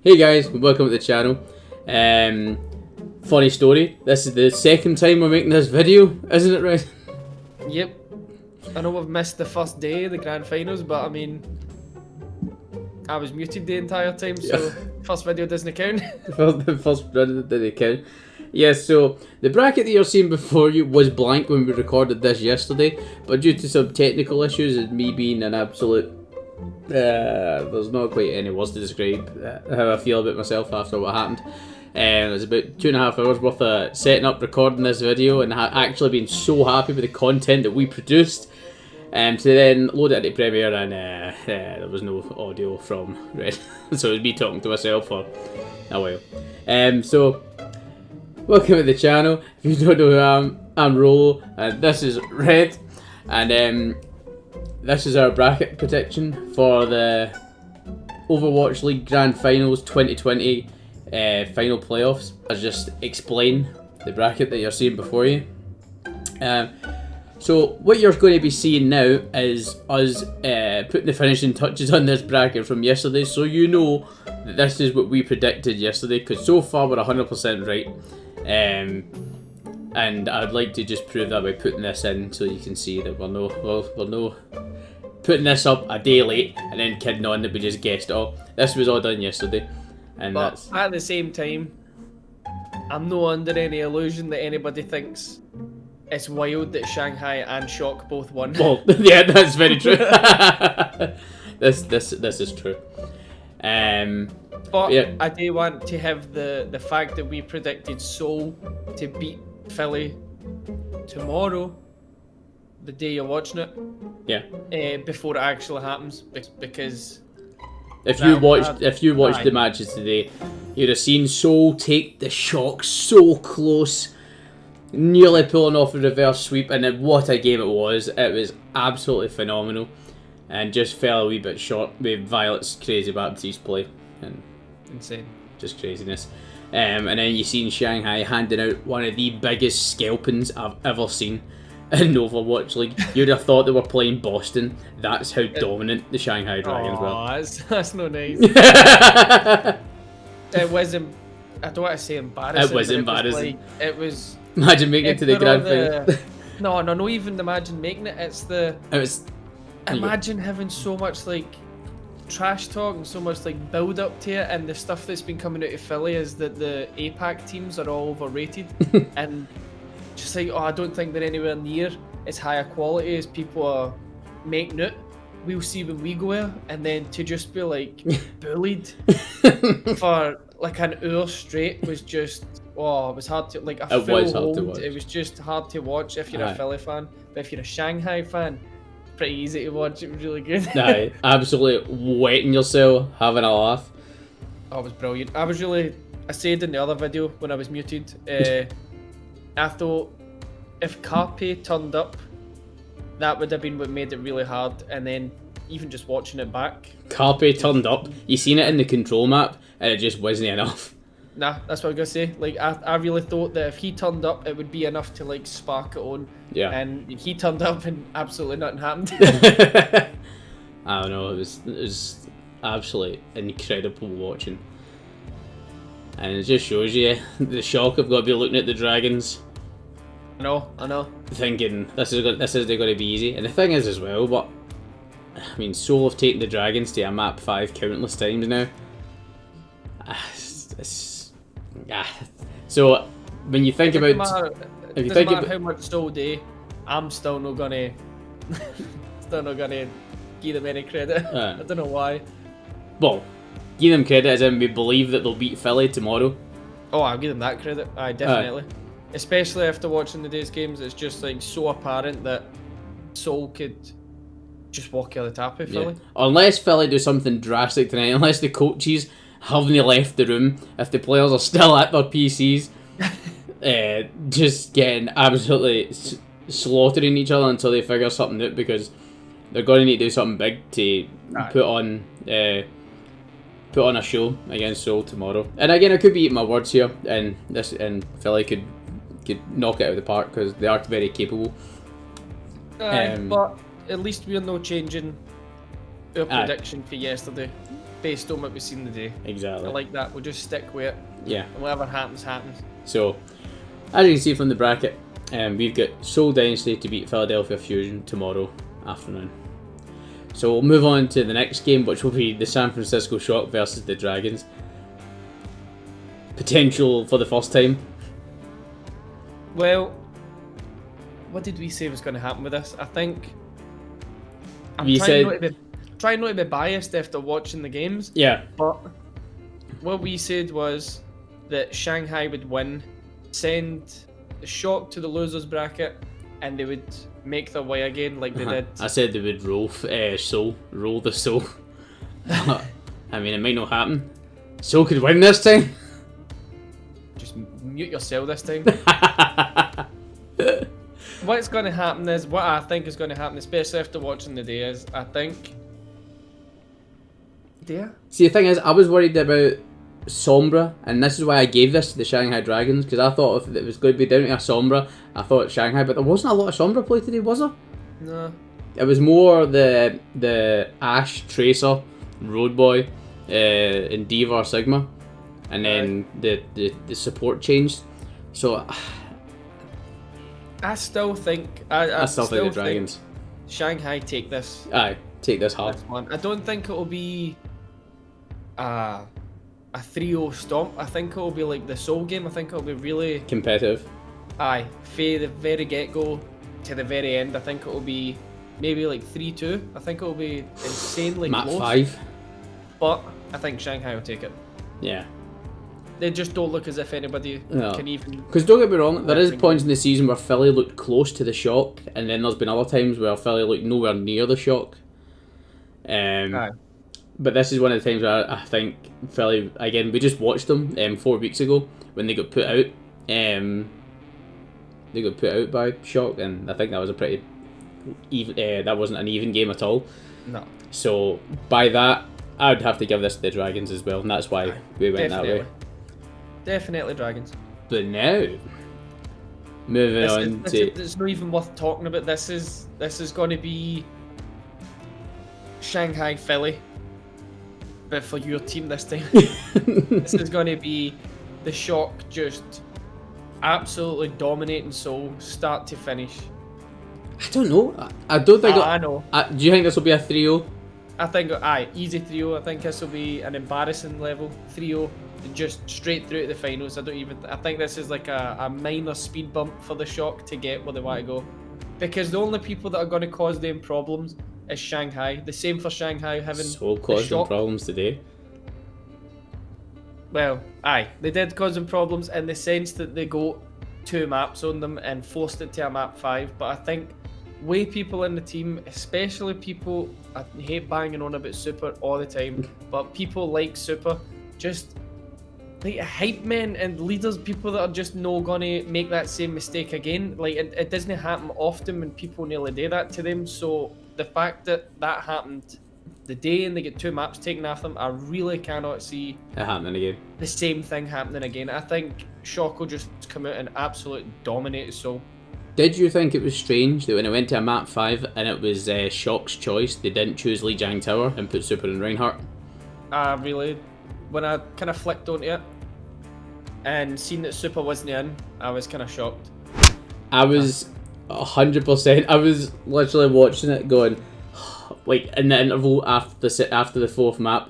Hey guys, welcome to the channel. Funny story, this is the second time we're making this video, isn't it, right? Yep. I know we've missed the first day of the grand finals, but I mean, I was muted the entire time, so first video doesn't count. The first video didn't count. Yeah, so the bracket that you're seeing before you was blank when we recorded this yesterday, but due to some technical issues and me being an absolute... there's not quite any words to describe how I feel about myself after what happened. It was about 2.5 hours worth of setting up, recording this video, and actually being so happy with the content that we produced. To then load it into Premiere, and there was no audio from Red, so it was me talking to myself for a while. So welcome to the channel. If you don't know who I'm Rollo, and this is Red, and this is our bracket prediction for the Overwatch League Grand Finals 2020 final playoffs. I'll just explain the bracket that you're seeing before you. So what you're going to be seeing now is us putting the finishing touches on this bracket from yesterday, so you know that this is what we predicted yesterday, because so far we're 100% right. And I'd like to just prove that by putting this in so you can see that we're no putting this up a day late and then kidding on that we just guessed it all. This was all done yesterday. And But that's... at the same time, I'm not under any illusion that anybody thinks it's wild that Shanghai and Shock both won. Well, yeah, that's very true. This is true. But yeah. I do want to have the fact that we predicted Seoul to beat Philly tomorrow, the day you're watching it. Yeah. Before it actually happens, because If you watched the matches today, you'd have seen Seoul take the Shock so close, nearly pulling off a reverse sweep, and then what a game it was. It was absolutely phenomenal, and just fell a wee bit short with Violet's crazy Baptiste play, and insane, just craziness. And then you seen Shanghai handing out one of the biggest scalpings I've ever seen in Overwatch League. You'd have thought they were playing Boston. That's how dominant the Shanghai Dragons were. That's no nice. It wasn't. I don't want to say embarrassing. It was embarrassing. It was. Imagine making it to the grand final. No, even imagine making it. It's the. It was. Imagine having so much like trash talk and so much like build up to it, and the stuff that's been coming out of Philly is that the APAC teams are all overrated, and just like, oh, I don't think they're anywhere near as high a quality as people are making it. We'll see when we go there, and then to just be like bullied for like an hour straight was just, oh, it was hard to like a full hold. It was just hard to watch if you're a Philly fan, but if you're a Shanghai fan, pretty easy to watch. It was really good. Aye, absolutely wetting yourself, having a laugh. Oh, it was brilliant. I said in the other video when I was muted, I thought if Carpe turned up, that would have been what made it really hard, and then even just watching it back. Carpe turned up, you seen it in the control map, and it just wasn't enough. Nah, that's what I was gonna say. Like, I really thought that if he turned up, it would be enough to like spark it on. Yeah. And he turned up, and absolutely nothing happened. I don't know. It was absolutely incredible watching, and it just shows you the Shock have got to be looking at the Dragons. I know. Thinking this isn't going to be easy, and the thing is as well. But I mean, Seoul have taken the Dragons to a map 5 countless times now. So when you think about, if you think about how much Seoul do, I'm still not gonna give them any credit. I don't know why. Well, give them credit as in we believe that they'll beat Philly tomorrow. Oh, I'll give them that credit. Aye, definitely. Especially after watching today's games, it's just like so apparent that Seoul could just walk out the top of Philly. Unless Philly do something drastic tonight, unless the coaches haven't left the room, if the players are still at their PCs, just getting absolutely slaughtering each other until they figure something out, because they're going to need to do something big to put on a show against Seoul tomorrow. And again, I could be eating my words here, and Philly could knock it out of the park because they are very capable. But at least we're not changing our prediction for yesterday. based on what we've seen today. Exactly. I like that. We'll just stick with it. Yeah. And whatever happens, happens. So, as you can see from the bracket, we've got Seoul Dynasty to beat Philadelphia Fusion tomorrow afternoon. So we'll move on to the next game, which will be the San Francisco Shock versus the Dragons. Potential for the first time. Well, what did we say was going to happen with this? I think I'm We trying not to be biased after watching the games. Yeah. But what we said was that Shanghai would win, send the Shock to the losers bracket, and they would make their way again like they did. I said they would roll the Seoul. I mean, it might not happen. Seoul could win this time. Just mute yourself this time. What's going to happen is, what I think is going to happen, especially after watching the day, is I think... See, the thing is, I was worried about Sombra, and this is why I gave this to the Shanghai Dragons, because I thought if it was going to be down to a Sombra, I thought Shanghai, but there wasn't a lot of Sombra play today, was there? No. It was more the Ash, Tracer, Road Boy, and Diva Sigma, and then the support changed. So I still think I still think the Dragons. Shanghai take this. Aye, take this hard. I don't think it'll be a 3-0 stomp. I think it'll be like the Seoul game. I think it'll be really Competitive. aye, from the very get-go to the very end. I think it'll be maybe like 3-2. I think it'll be insanely Map close. 5. But I think Shanghai will take it. Yeah. They just don't look as if anybody can even... Because don't get me wrong, there is points in the season where Philly looked close to the Shock, and then there's been other times where Philly looked nowhere near the Shock. But this is one of the times where I think Philly, again, we just watched them 4 weeks ago when they got put out. They got put out by Shock, and I think that was a pretty even. That wasn't an even game at all. No. So by that, I would have to give this to the Dragons as well, and that's why we went that way. Definitely Dragons. But now, moving on to... It's not even worth talking about. This is going to be Shanghai Philly, but for your team this time. This is going to be the Shock just absolutely dominating Seoul, start to finish. I don't know. I don't think... I know. Do you think this will be a 3-0? I think, easy 3-0. I think this will be an embarrassing level 3-0. Just straight through to the finals. I think this is like a minor speed bump for the Shock to get where they want to go. Because the only people that are going to cause them problems is Shanghai. The same for Shanghai having Seoul caused them problems today. Well, they did cause them problems in the sense that they got 2 maps on them and forced it to a map 5. But I think way people in the team, especially people, I hate banging on about Super all the time, but people like Super, just like hype men and leaders, people that are just not gonna make that same mistake again. Like it doesn't happen often when people nearly do that to them. So the fact that happened the day and they get 2 maps taken off them, I really cannot see it happening again. The same thing happening again. I think Shock will just come out and absolutely dominate Seoul. Did you think it was strange that when it went to a map 5 and it was Shock's choice, they didn't choose Lee Jiang Tower and put Super and Reinhardt? Really, when I kind of flicked onto it and seen that Super wasn't in, I was kind of shocked. I was 100%. I was literally watching it going, like in the interval after the 4th map,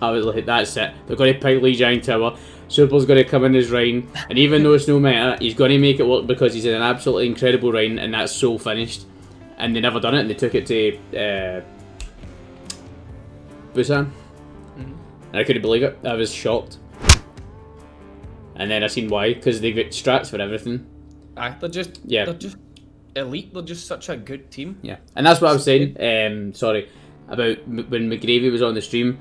I was like, that's it. They're going to pick Lee Jiang Tower. Super's going to come in his Rein, and even though it's no meta, he's going to make it work because he's in an absolutely incredible Rein, and that's so finished. And they never done it, and they took it to Busan. And I couldn't believe it. I was shocked. And then I seen why, because they get strats for everything. They're just elite. They're just such a good team. Yeah, and that's what I was saying. Sorry about when McGravy was on the stream.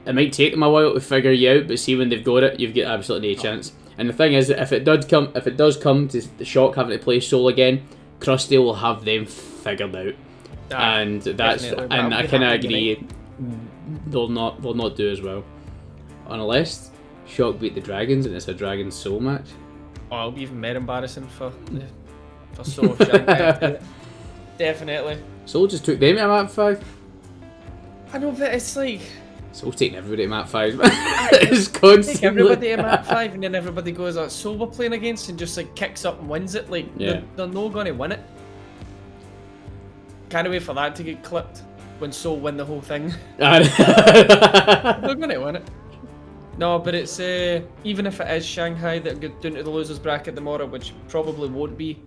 It might take them a while to figure you out, but see when they've got it, you've got absolutely no chance. And the thing is, if it does come to the Shock having to play Seoul again, Krusty will have them figured out. And that's definitely. And I kind of agree. They'll not do as well, unless Shock beat the Dragons and it's a Dragons Seoul match. Oh, it'll be even more embarrassing for Seoul. Definitely. Seoul just took them to map 5. I know, but it's like So we're taking everybody to map 5. It's constantly... Take everybody to map 5 and then everybody goes, "Oh, so we're playing against," and just like kicks up and wins it. Like, they're not going to win it. Can't wait for that to get clipped when Seoul win the whole thing. They're going to win it. No, but it's even if it is Shanghai that get down to the losers bracket tomorrow, which probably won't be,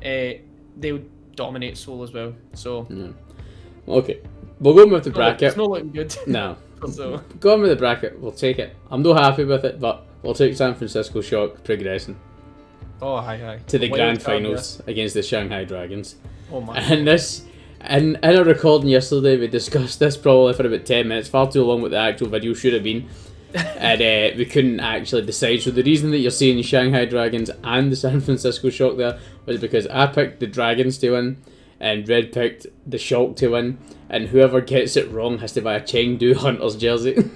they'll dominate Seoul as well. So okay, we'll go with the bracket. It's not looking good. No, so go on with the bracket. We'll take it. I'm not happy with it, but we'll take San Francisco Shock progressing. Oh, hi. To the grand finals against the Shanghai Dragons. Oh my. And this. And in our recording yesterday, we discussed this probably for about 10 minutes, far too long what the actual video should have been. And we couldn't actually decide. So the reason that you're seeing the Shanghai Dragons and the San Francisco Shock there was because I picked the Dragons to win, and Red picked the Shock to win, and whoever gets it wrong has to buy a Chengdu Hunters jersey.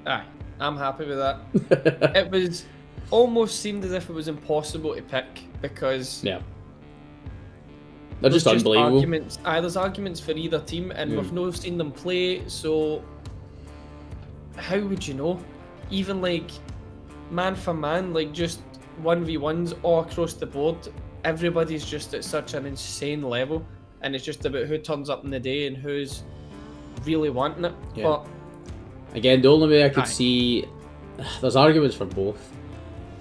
Aye, I'm happy with that. It was almost seemed as if it was impossible to pick because they're just unbelievable. There's arguments for either team, and we've not seen them play, so how would you know? Even like man for man, like just 1v1s all across the board, everybody's just at such an insane level, and it's just about who turns up in the day and who's really wanting it. But again, the only way I could see, there's arguments for both.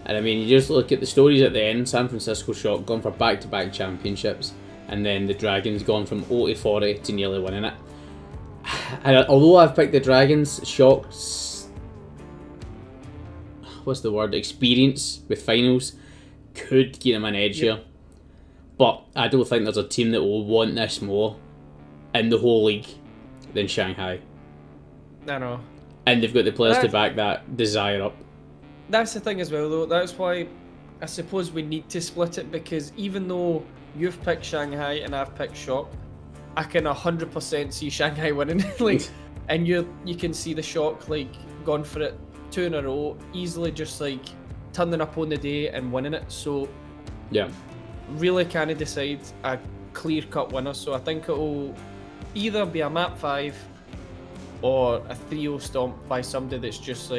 And I mean, you just look at the stories at the end. San Francisco Shock gone for back-to-back championships, and then the Dragons gone from 0 to 40 to nearly winning it. And although I've picked the Dragons, Shock's experience with finals could give them an edge here. But I don't think there's a team that will want this more in the whole league than Shanghai. I know. And they've got the players to back that desire up. That's the thing as well, though. That's why I suppose we need to split it, because even though you've picked Shanghai and I've picked Shock, I can 100% see Shanghai winning. And you can see the Shock gone for it 2 in a row, easily just turning up on the day and winning it. So really can't decide a clear-cut winner. So I think it'll either be a map 5 or a 3-0 stomp by somebody that's just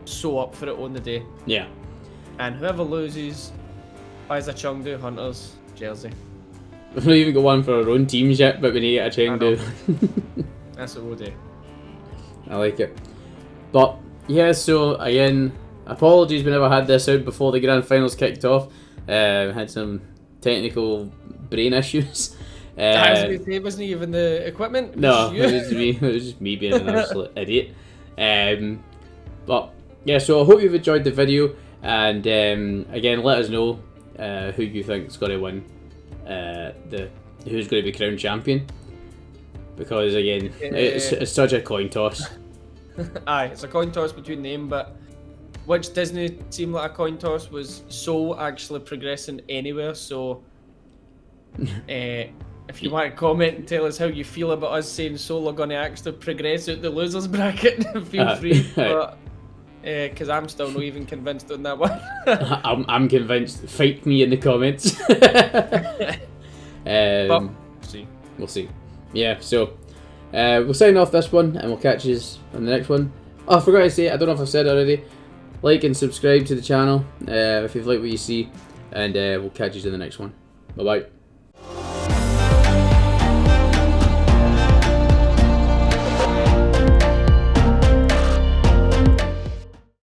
so up for it on the day. Yeah. And whoever loses buys a Chengdu Hunters jersey. We've not even got one for our own teams yet, but we need to get a Chengdu. That's what we'll do. I like it. But yeah, so again, apologies we never had this out before the grand finals kicked off. Had some technical brain issues. I was going to say, it wasn't even the equipment. No, it was me. It was just me being an absolute idiot. But yeah, so I hope you've enjoyed the video, and again, let us know who you think is going to win, who's going to be crowned champion, because again, it's such a coin toss. Aye, it's a coin toss between them, but which doesn't seem like a coin toss was Seoul actually progressing anywhere. So if you want to comment and tell us how you feel about us saying Seoul are going to actually progress out the losers bracket, feel free. But because I'm still not even convinced on that one. I'm convinced. Fight me in the comments. But we'll see. Yeah, so we'll sign off this one, and we'll catch you on the next one. Oh, I forgot to say, I don't know if I've said it already. Like and subscribe to the channel if you've liked what you see, and we'll catch you in the next one. Bye bye.